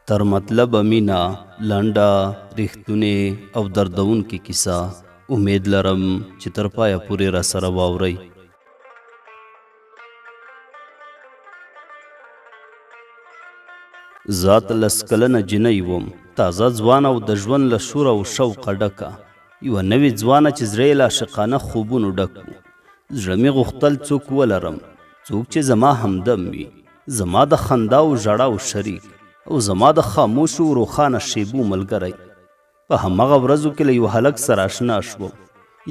تر مطلب مینا لنډه ریښتونې او دردونکې کیسه امید لرم چې تر پایه پورې را سره واورئ. ذات لس کلنه جنۍ وم، تازه ځوانه او د ژوند له شور او شوقه ډکه، یوه نوې ځوانه چې زړه یې له عاشقانه خوبونو ډک و. زړه مې غوښتل څوک ولرم، څوک چې زما همدم وي، زما د خندا او ژړاو شریک او زما د خاموشو روښانه شیبو ملګری. په همغه ورځو کې له یو هلک سره اشنا شوم،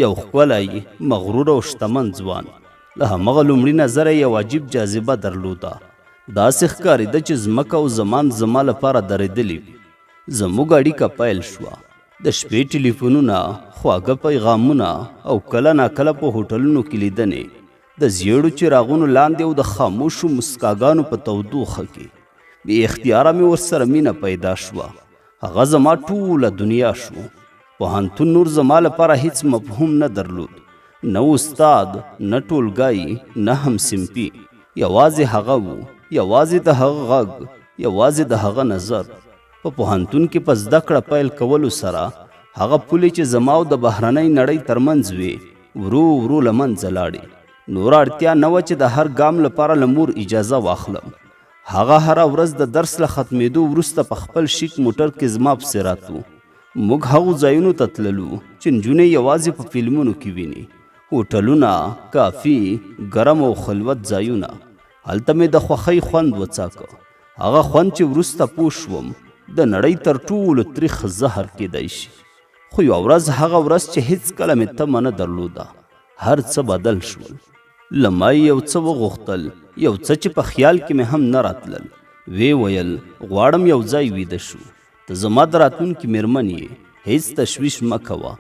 یو ښکلی مغرور او شتمن ځوان. له همغه لومړي نظره یو عجیب جاذبه درلوده، داسې ښکارېده چې ځمکه او زمان زما لپاره درېدلې وي. زموږ اړیکه پیل شوه، د شپې ټلیفونونه، خواږه پیغامونه او کله ناکله په هوټلونو کې لیدنې، د زیړو څراغونو لاندې او د خاموشو مسکاګانو په تودوخه کې. بې اختیاره مې ورسره مینه پیدا شوه. هغه زما ټوله دنیا شو. پوهنتون نور زما لپاره هیڅ مفهوم نه درلود، نه استاد، نه ټولګی، نه همصنفي. یوازې هغه و، یوازې د هغه غږ، یوازې د هغه نظر. په پوهنتون کې په زده کړه پیل کولو سره هغه پولې چې زما او د بهرنۍ نړۍ ترمنځ وې ورو ورو له منځه لاړې. نور اړتیا نه وه چې د هر ګام لپاره له مور اجازه واخلم. هغه هره ورځ د درس له ختمېدو وروسته په خپل شیک موټر کې زما پسې راتلو. موږ هغو ځایونو ته تللو چې نجونې یوازې په فلمونو کې ویني، هوټلونه، کافي، ګرم او خلوت ځایونه. هلته مې د خوښۍ خوند وڅاکه، هغه خوند چې وروسته پوه شوم د نړۍ تر ټولو تریخ زهر کیدای شي. خو یوه ورځ، هغه ورځ چې هیڅکله مې تمه نه درلوده، هر څه بدل شول. له ما یو څه وغوښتل، یو څه چې په خیال کې مې هم نه راتلل. وی ویل غواړم یو ځای ویده شو، ته زما د راتلونکي مېرمن یې، هیڅ تشویش مه کوه.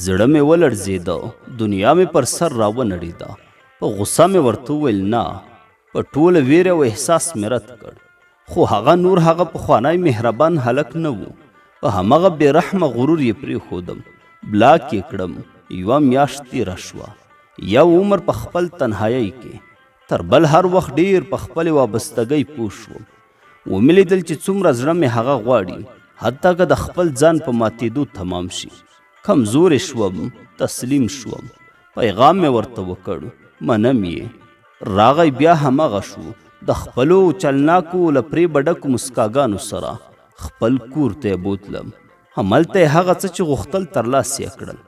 زړه مې ولړزېده، دنیا مې پر سر راونړېده. په غوسه مې ورته وویل نه، په ټوله ویره او احساس مې رد کړ. خو هغه نور هغه پخوانی مهربان هلک نه و. په همغه بې رحمه غرور یې پرېښودم، بلاک یې کړم. یوه میاشت تېره شوه، یو عمر په خپل تنهایۍ کې. تر بل هر وخت ډېر په خپلې وابستګۍ پوه شوم. ومې لیدل چې څومره زړه مې هغه غواړي، حتی که د خپل ځان په ماتېدو تمام شي. کمزورې شوم، تسلیم شوم. پیغام مې ورته وکړ، منم یې. راغی بیا همغه شو، د خپلو چلناکو له پرېبه ډکو مسکاګانو سره خپل کور ته یې بوتلم. هملته یې هغه څه چې غوښتل ترلاسه یې کړل.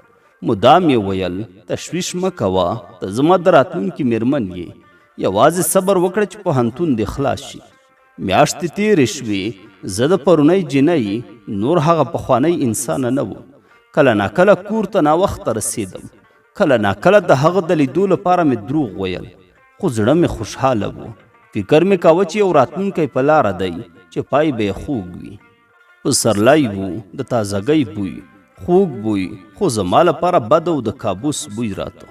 مدام یې ویل تشویش مه کوه، ته زما د راتلونکي مېرمن یې، یوازې صبر وکړه چې پوهنتون دې خلاص شي. میاشتې تېرې شوې، زه د پرونۍ جنۍ نور هغه پخوانی انسان نه وم. کله ناکله کور ته ناوخته رسېدم، کله ناکله د هغه د لیدو لپاره مې دروغ ویل، خو زړه مې خوشحاله و. فکر مې کاوه چې یو راتلونکی په لاره دی چې پای به یې خوږ وي. پسرلی و، د تازهګۍ بوی، خوږ بوی، خو زما لپاره بد او د کابوس بوی راته.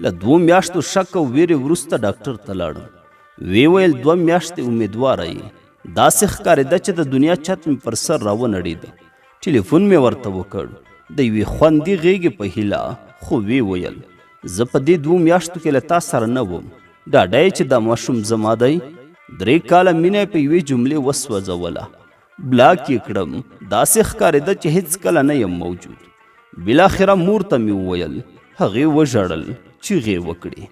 له 2 میاشتو شک او ویرې وروسته ډاکټر ته لاړم. وی ویل 2 میاشتې امیدواره یې. داسې ښکارېده چې د دنیا چت مې پر سر راونړېده. ټلیفون مې ورته وکړ، د یوې خوندي غېږې په هیله. خو وی ویل زه په دې 2 میاشتو کې له تا سره نه وم. ډاډه یې چې دا ماشوم زما دی. 3 کاله مینه په یوې جملې وسوځوله. بلاک یې کړم، داسې ښکارېده چې هیڅکله نه یم موجود. بالاخره مور ته مې وویل، هغې وژړل، چیغې وکړې،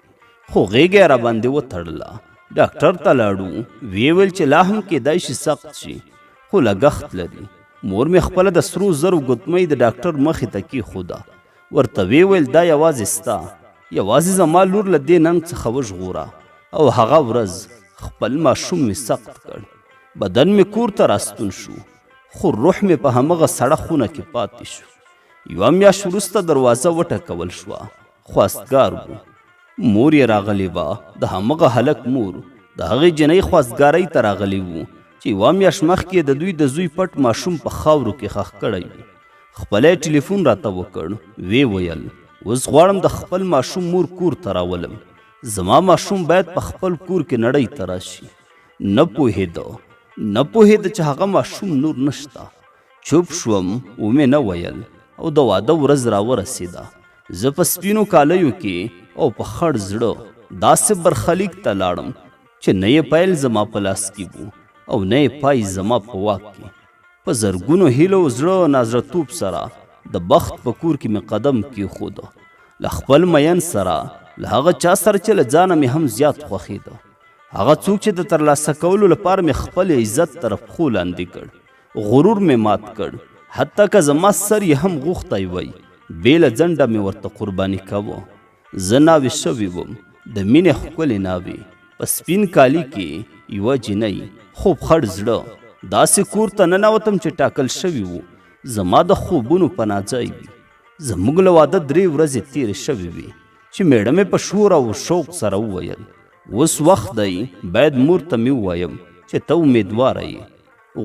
خو غېږه یې راباندې وتړله. ډاکټر ته لاړو، ویې ویل چې لا هم کیدای شي سخت شي، خو لګښت لري. مور مې خپله د سرو زرو ګوتمۍ د ډاکټر مخې ته کېښوده. ورته ویې ویل دا یوازې ستا، یوازې زما لور له دې ننګ څخه وژغوره. او هغه ورځ خپل ماشوم مې سخت کړ. بدن مې کور ته راستون شو، خو روح مې په همغه سړه خونه کې پاتې شو. 1 میاشت وروسته دروازه وټکول شوه. خواستګار و. مور یې راغلی وه، د همغه هلک مور. د هغې جنۍ خواستګارۍ ته راغلی و چې 1 میاشت مخکې د دوی د زوی پټ ماشوم په خاورو کې ښخ کړی و. خپله یې ټلیفون راته وکړ. وی ویل اوس غواړم د خپل ماشوم مور کور ته راولم. زما ماشوم باید په خپل کور کې نړۍ ته راشي. نه پوهېده چې هغه ماشوم نور نشته. چوپ شوم، ومې نه ویل. او د واده ورځ راورسېده. زه په سپینو کالیو کې او په خړ زړه داسې برخلیک ته لاړم چې نه یې پیل زما په لاس کې و او نه یې پای زما په واک کې. په زرګونو هیلو زړه نازړتوب سره د بخت په کور کې مې قدم کېښوده. له خپل مین سره له هغه چا سره چې له ځانه مې هم زیات خوښېده. هغه څوک چې د ترلاسه کولو لپاره مې خپل عزت طرف پښو لاندې کړ. غرور مې مات کړ. حتی که زما سر یې هم غوښتی وی بې له ځنډه مې ورته قرباني کوه. زه ناوې شوې وم د مینې ښکلې ناوې په سپین کالي کې یوه جینۍ خوب خړ زړه. داسې کور ته ننوتم چې ټاکل شوي وو زما د خوبونو پناه ځای وي. زموږ له واده 3 ورځې تېرې شوې وې چې میړه مې په شور او شوق سره وویل اوس وخت دی باید مور ته مې ووایم چې ته امیدواره یې.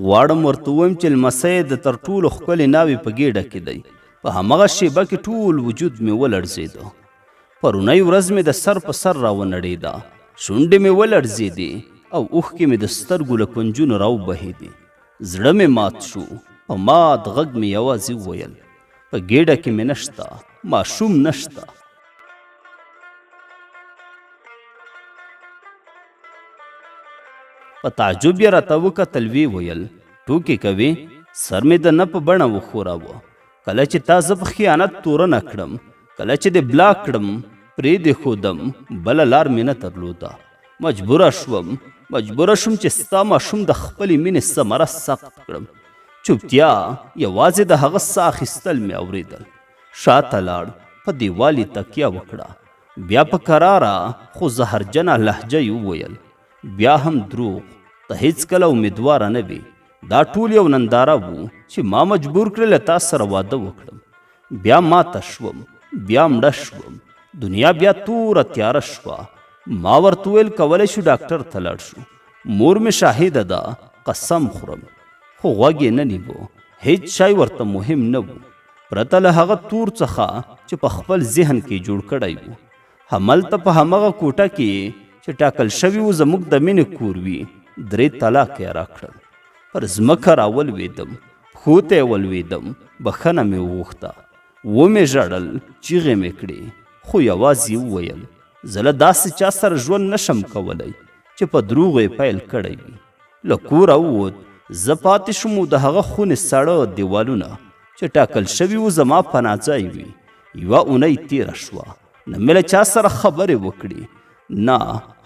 غواړم ورته ووایم چې لمسی د تر ټولو ښکلې ناوې په ګېډه کې دی. په همغه شیبه کې ټول وجود مې ولړزېده. پرونۍ ورځ مې د سر په سر راونړېده. شونډې مې ولړزېدې او اوښکې مې د سترګو له کونجونو راوبهېدې. زړه مې مات شو. په مات غږ مې یوازې وویل په ګېډه کې مې نشته، ماشوم نشته. په تعجب یې راته وکتل. ویې ویل ټوکې کوې؟ سر مې د نه په بڼه وښوراوه. کله چې تا زه په خیانت تورنه کړم، کله چې دې بلاک کړم، پرېږدې ښودم، بله لار مې نه درلوده. مجبوره شوم چې ستا ماشوم د خپلې مینې ثمره سقط کړم. چوپتیا یوازې د هغه ساه اخیستل مې اورېدل. شاته لاړ، په دیوال یې تکیه وکړه. بیا په کراره خو زهرجنه لهجه یې وویل بیا هم دروغ، ته هیڅکله امیدواره نه وې. دا ټول یو ننداره وو چې ما مجبور کړې له تا سره واده وکړم. بیا ماته شوم، بیا مړه شوم. دنیا بیا توره تیاره شوه. ما ورته ویل کولی شو ډاکټر ته لاړ شو. مور مې شاهده ده، قسم خورم. خو غوږ یې نه نیو. هیڅ شی ورته مهم نه و پرته له هغه تور څخه چې په خپل ذهن کې جوړ کړی و. هملته په همغه کوټه کې چې ټاکل شوي و زموږ د مینې کور وي 3 طلاق یې راکړل. پر ځمکه راولوېدم، پښو ته یې ولوېدم، بښنه مې وغوښته. ومې ژړل، چیغې مې کړې، خو یوازې وویل زه له داسې چا سره ژوند نشم کولی چې په دروغو یې پیل کړی وي. له کوره ووت. زه پاتې شوم د هغه خونې ساړه دیوالونه چې ټاکل شوي و زما پناه ځای وي. 1 اونۍ تېره شوه، نه مې له چا سره خبرې وکړې، نه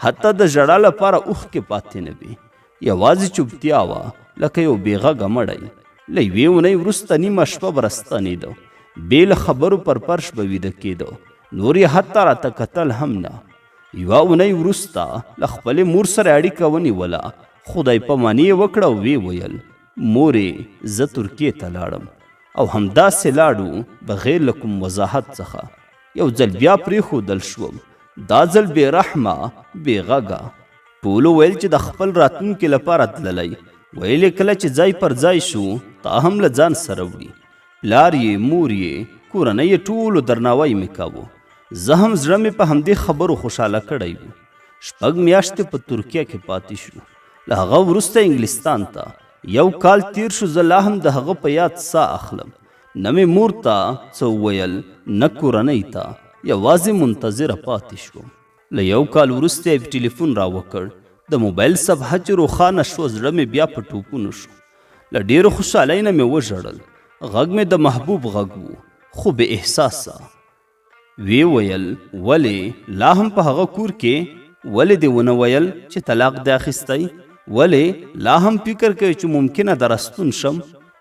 حتی د ژړا لپاره اوښکې پاتې نه وې. یوازې چوپتیا وه لکه یو بېغږه مړی. له 1 اونۍ وروسته نیمه شپه به راستنېده، بې له خبرو پر فرش به ویده کېده. نور یې حتی راته کتل هم نه. 1 اونۍ وروسته له خپلې مور سره اړیکه ونیوله. خدای پاماني یې وکړه او ویې ویل مورې زه ترکیې ته لاړم او همداسې لاړو بغیر له کوم وضاحت څخه. یو ځل بیا پرېښودل شوم، دا ځل بې رحمه بې غږه. ټولو ویل چې د خپل راتلونکي لپاره تللی. ویل یې کله چې ځای پر ځای شو تا هم له ځان سره وړي. پلار یې، مور یې، کورنۍ یې ټولو درناوی مې کاوه. زه هم زړه مې په همدې خبرو خوشحاله کړی و. 6 میاشتې په ترکیه کې پاتې شو. له هغه وروسته انګلستان ته 1 کال تیر شو. زه لا هم د هغه په یاد ساه اخلم. نه مې مور ته څه وویل، نه کورنۍ ته. یوازې منتظره پاتې شوم. له 1 کال وروسته یې ټلیفون راوکړ. د موبایل صفحه چې روښانه شوه زړه مې بیا په ټوپونو شو. له ډېرو خوشحالۍ نه مې وژړل. غږ مې د محبوب غږ و، خو بې احساسه. وی ویل ولې لا هم په هغه کور کې؟ ولې دې ونه ویل چې طلاق دې اخیستی؟ ولې لا هم فکر کوي چې ممکنه درستون شم؟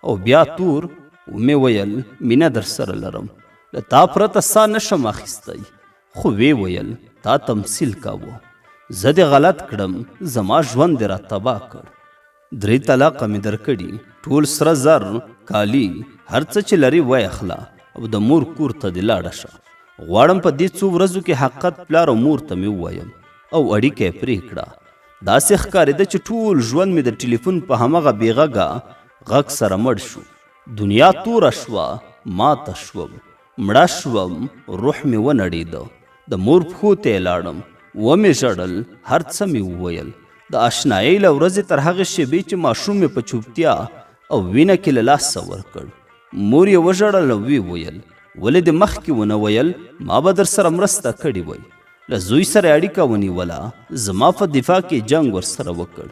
او بیا تور. ومې ویل مینه در سره لرم، له تا پرته ساه نشم اخیستی. خو وی ویل تا تمثیل کاوه، زه دې غلط کړم، زما ژوند دې را تباه کړ. 3 طلاقه مې درکړي، ټول سره زر، کالي، هر څه چې لري ویخله او د مور کور ته دې لاړه شه. غواړم په دې 2 ورځو کې حقیقت پلار او مور ته مې ووایم او اړیکه یې پرې کړه. داسې ښکارېده چې ټول ژوند مې د ټلیفون په همغه بېغږه غږ سره مړ شو. دنیا توره شوه، ماته شوم، مړه شوم، روح مې ونړېده. د مور پښو ته یې لاړم، ومې ژړل، هر څه مې وویل. د اشنایۍ له ورځې تر هغې شېبې چې ماشوم مې په چوپتیا او وینه کې له لاسه ورکړ. مور یې وژړل او ویې ویل ولې دې مخکې ونه ویل؟ ما به در سره مرسته کړې وی. له زوی سره اړیکه ونیوله، زما په دفاع کې جنګ ورسره وکړ،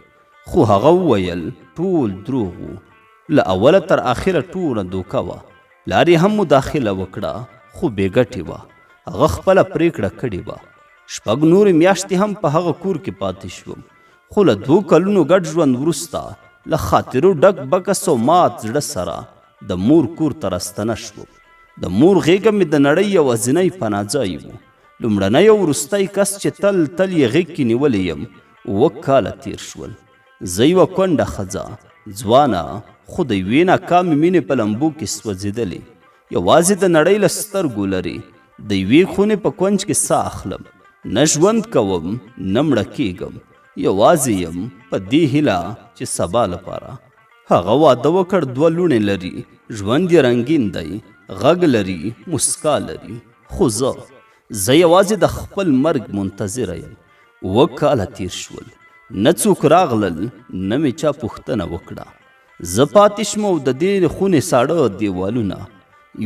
خو هغه وویل ټول دروغ و. له اوله تر اخره ټوله دوکه وه. لارې هم مداخله وکړه خو بې ګټې وه. هغه خپله پرېکړه کړې وه. 6 نورې میاشتې هم په هغه کور کې پاتې شوم، خو له 2 کلونو ګډ ژوند وروسته له خاطرو ډک بکس او مات زړه سره د مور کور ته راستنه شوم. د مور غېږه مې د نړۍ یوازینی پناه ځای و. لومړنی او وروستی کس چې تل یې غېږ کې نیولی یم. 7 کاله تیر شول. زه یوه کونډه ښځه، ځوانه، خو د یوې ناکامې مینې په لمبو کې سوځېدلې. یوازې د نړۍ له سترګو لرې د یوې خونې په کونج کې ساه اخلم. نه ژوند کوم نه مړه کېږم، یوازې یم په دې هیله چې سبا لپاره. هغه واده وکړ، 2 لوڼې لري، ژوند یې رنګین دی، غږ لري، مسکا لري. خو زه یوازې د خپل مرګ منتظره یم. 7 کاله تیر شول، نه څوک راغلل، نه مې چا پوښتنه وکړه. زه پاتې شم او د دې خونې ساړه دیوالونه،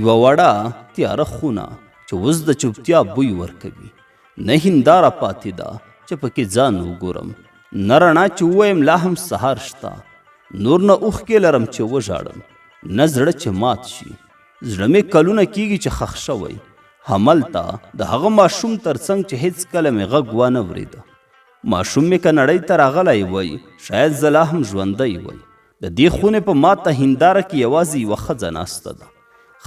یوه وړه تیاره خونه چې اوس د چوپتیا بوی ورکوي. نه هنداره پاتې ده چې پکې ځان وګورم، نه رڼا چې ووایم لا هم سهار شته، نور نه اوښکې لرم چې وژاړم، نه زړه چې مات شي. زړه مې کلونه کېږي چې ښخ شوی، هملته د هغه ماشوم تر څنګ چې هېڅکله مې غږ وانه ورېده. ماشوم مې که نړۍ ته راغلی وی، شاید زه لا هم ژوندی وی. د دې خونې په ماته هنداره کې یوازې یوه ښځه ناسته ده،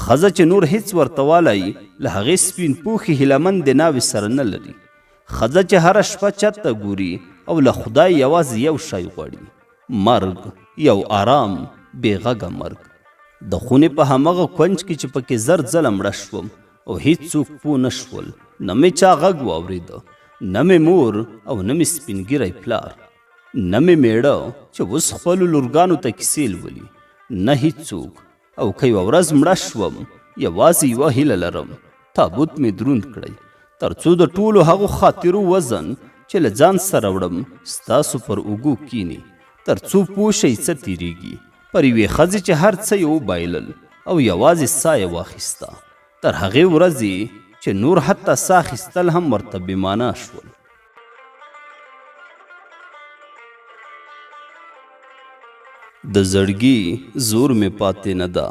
ښځه چې نور هیڅ ورته والی له هغې سپین پوښې هیلهمندې ناوې سره نه لري، ښځه چې هره شپه چت ته ګوري او له خدای یوازې یو شی غواړي، مرګ، یو آرام بې غږه مرګ. د خونې په همغه کونج کې چې پکې زر ځله مړه شوم او هیڅوک پوه نه شول، نه مې چا غږ واورېده، نه مې مور او نه مې سپینګیری پلار، نه مې میړه چې اوس خپلو لورګانو ته کیسې لولي، نه هیڅوک. او که یوه ورځ مړه شوم، یوازې یوه هیله لرم، تابوت مې دروند کړئ، تر څو د ټولو هغو خاطرو وزن چې له ځان سره وړم ستاسو پر اوږو کینی، تر څو پوه شئ څه تیریږي پر یوې ښځې چې هر څه یې وبایلل او یوازې ساه یې واخیسته، تر هغې ورځې چې نور حتی ساه اخیستل هم ورته بېمانا شول. د زړګي زور مې پاتې نه ده،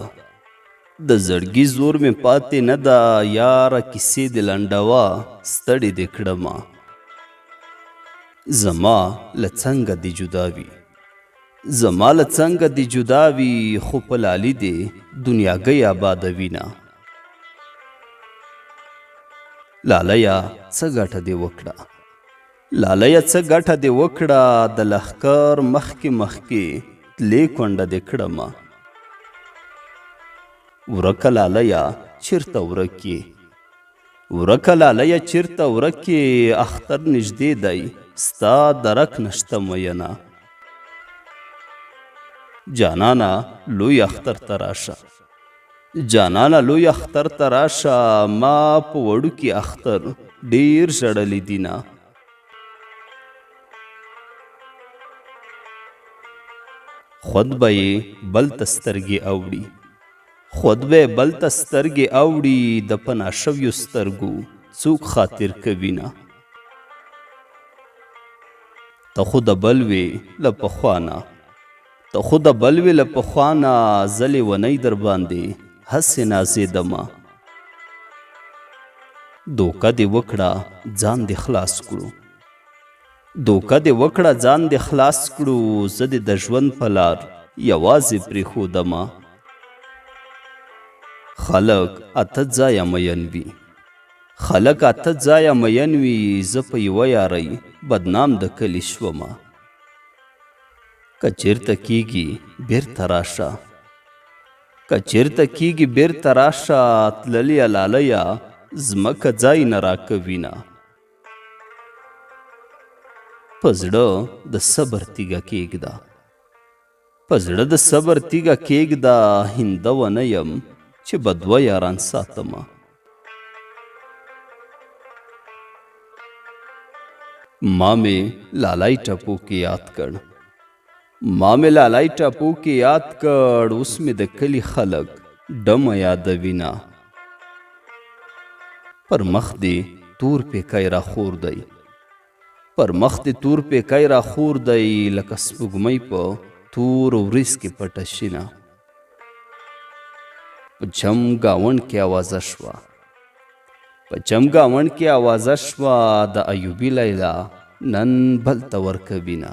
د زړګي زور مې پاتې نه ده، یاره کیسې دې لنډوه ستړې دې کړمه. زما له څنګه دې جدا وي، زما له څنګه دې جدا وي، خو په لالي دې دنیاګۍ آبادوي نه. لالیه څه ګټه دې وکړه، لالیه څه ګټه دې وکړه، د لښکر مخکې مخکې تلې کونډه دې کړمه. ورکه لالیه چېرته ورک یې، ورکه لالیه چېرته ورک یې، اختر نږدې دی ستا درک نشته مینه. جانانه لوی اختر ته راشه، جانانه لوی اختر ته راشه، ما په وړوکي اختر ډېر ژړلی دینه. خود به یې بل ته سترګې اوړي، خود به یې بل ته سترګې اوړي، د پناه شویو سترګو څوک خاطر کوي نه. ته خو د بل وې له پخوا نه، ته خو د بل وې له پخوا نه، زه لیونی در باندې هسې نازېدمه. دوکه دې وکړه ځان دې خلاص کړو، دوکه دې وکړه ځان دې خلاص کړو، زه دې د ژوند په لار یوازې پرېښودمه. خلک اته ځایه مین وي، خلک اته ځایه مین وي، زه په یوه یارۍ بدنام د کلي شومه. که چېرته کېږي بېرته راشه، که چېرته کېږي بېرته راشه، تللې لالیه ځمکه ځای نه راکوینه. په زړه د صبر تیږه کېږده، په زړه د صبر تیږه کېږده، هنده ونه یم چې به 2 یاران ساتمه. ما مې لالی ټپو کې یاد کړ، ما مې لالی ټپو کې یاد کړ، اوس مې د کلي خلک ډمه یادوینه. پر مخ دې تور پیکی راخور دی، پر مخ دې تور پیکی راخور دی، لکه سپوږمۍ په تور وریځ کې پټه شینه. په چم گاوند کې آوازه شوه په چم گاوند کې آوازه شوه د ایوبي لیلا نن بل ته ورکوینه